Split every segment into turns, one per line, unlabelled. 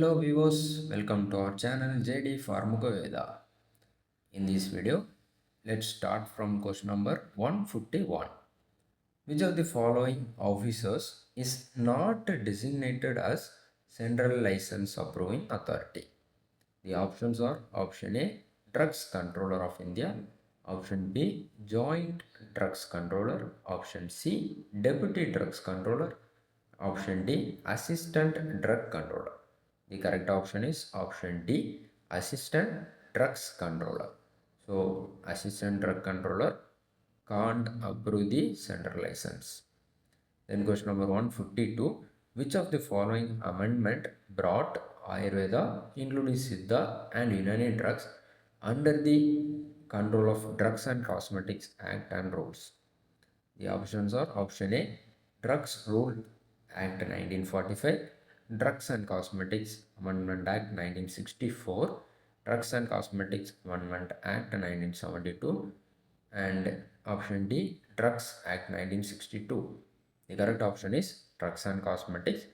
Hello viewers, welcome to our channel JD Pharmacoveda. In this video, let's start from question number 151. Which of the following officers is not designated as Central License Approving Authority? The options are option A, Drugs Controller of India, option B, Joint Drugs Controller, option C, Deputy Drugs Controller, option D, Assistant Drug Controller. The correct option is option D, Assistant Drugs Controller. So, Assistant Drug Controller can't approve the central license. Then question number 152. Which of the following amendment brought Ayurveda, including Siddha and Unani drugs, under the control of Drugs and Cosmetics Act and rules? The options are option A, Drugs Rule Act 1945, Drugs and Cosmetics Amendment Act 1964, Drugs and Cosmetics Amendment Act 1972, and option D, Drugs Act 1962. The correct option is Drugs and Cosmetics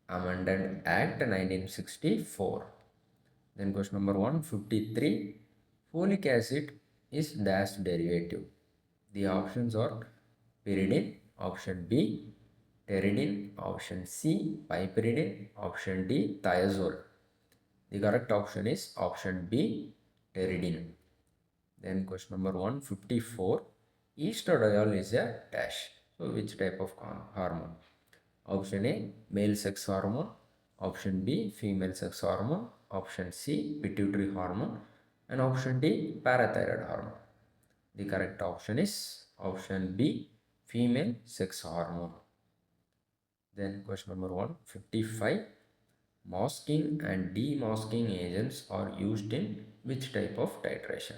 Amendment Act 1964. Then question number 153. Folic acid is dash derivative. The options are pyridine, option B, pteridine, option C, piperidine, option D, thiazole. The correct option is option B, pteridine. Then question number 154. Estradiol is a dash. So which type of hormone? Option A, male sex hormone. Option B, female sex hormone. Option C, pituitary hormone. And option D, parathyroid hormone. The correct option is option B, female sex hormone. Then question number 155. Masking and demasking agents are used in which type of titration?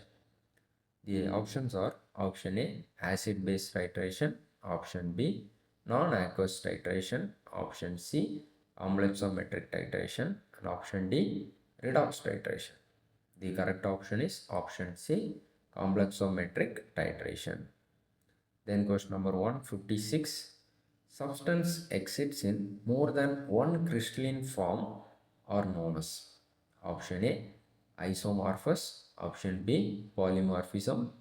The options are option A, acid-base titration, option B, non-aqueous titration, option C, amblexometric titration, and option D, redox titration. The correct option is option C, complexometric titration. Then question number 156. Substance exits in more than one crystalline form are known as option A, isomorphous, option B, polymorphism,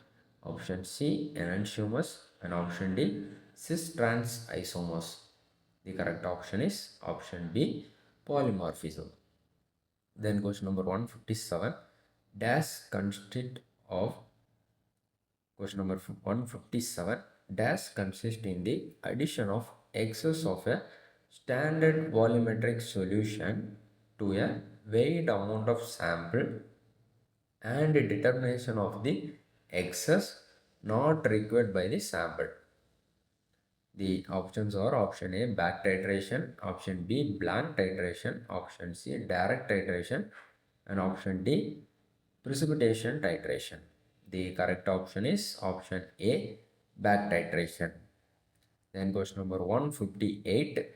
option C, enantiomers, and option D, cis-trans isomers. The correct option is option B, polymorphism. Then question number 157. Dash consist of question number 157. Dash consists in the addition of excess of a standard volumetric solution to a weighed amount of sample and determination of the excess not required by the sample. The options are option A, back titration, option B, blank titration, option C, direct titration, and option D, precipitation titration. The correct option is option A, back titration. Then question number 158.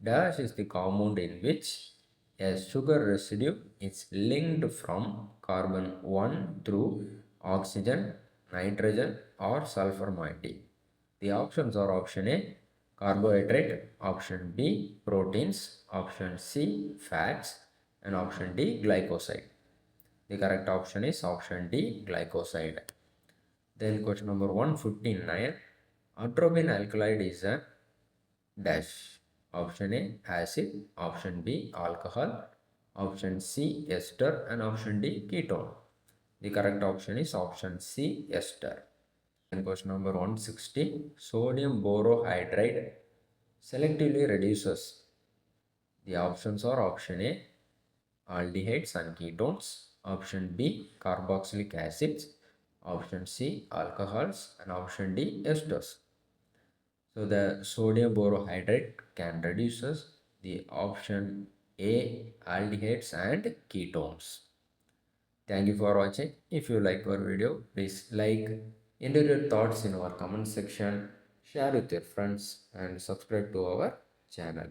Dash is the compound in which a sugar residue is linked from carbon 1 through oxygen, nitrogen, or sulfur moiety. The options are option A, carbohydrate, option B, proteins, option C, fats, and option D, glycoside. The correct option is option D, glycoside. Then question number 159. Atropine alkaloid is a dash. Option A, acid, option B, alcohol, option C, ester, and option D, ketone. The correct option is option C, ester. And question number 160. Sodium borohydride selectively reduces. The options are option A, aldehydes and ketones, option B, carboxylic acids, option C, alcohols, and option D, esters. So the sodium borohydride can reduce the option A, aldehydes and ketones. Thank you for watching. If you like our video, please like, enter your thoughts in our comment section, share with your friends, and subscribe to our channel.